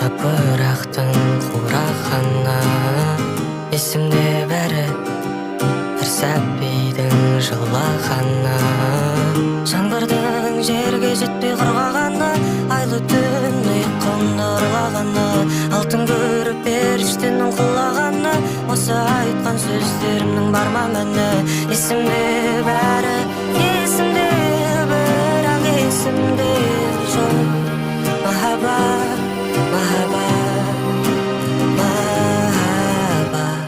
жапырақтың қурағаны есімде бәрі бір сәбидің жылағаны, жаңбырдың жерге жетпей құрғағаны, айлы түн ұйқымды ұрлағаны, алтын көріп періштенің құлағаны, осы айтқан сөздерімнің бар ма мәні? Есімде бәрі, есімде бірақ есімде жоқ. Махаббат, махаббат, махаббат.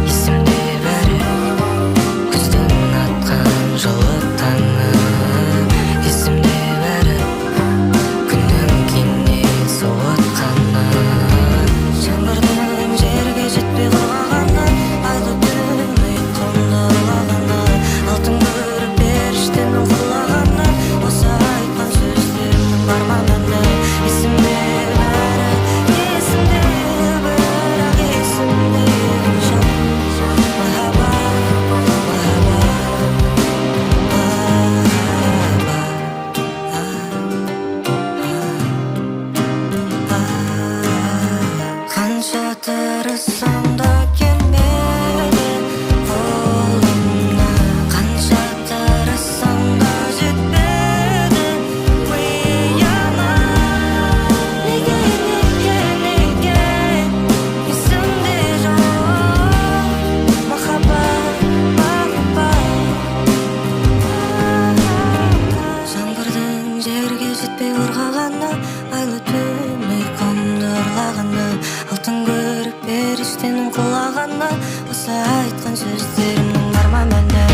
Есімде бәрі күздің атқан жылы таңы, есімде бәрі күннің кейіннен суытқаны, жаңбырдың жерге жетпей құрғағаны, айлы түн ұйқымды ұрлағаны, алтын көріп періштенің құлағаны, осы айтқан сөздерімнің бар ма мәні? Есімде бәрі, есімде бірақ есімде жоқ. Махаббат, махаббат, махаббат. Қанша тырыссам да келмеді қолымнан, қанша тырыссам да жетпеді миыма. Неге, есімде жоқ. Махаббат, махаббат. Жаңбырдың жерге жетпей ұрғағаны, айлы түн ұйқымды ұрлағаны, алтын көріп періштенің құлағаны, осы айтқан сөздерімнің бар ма мәні?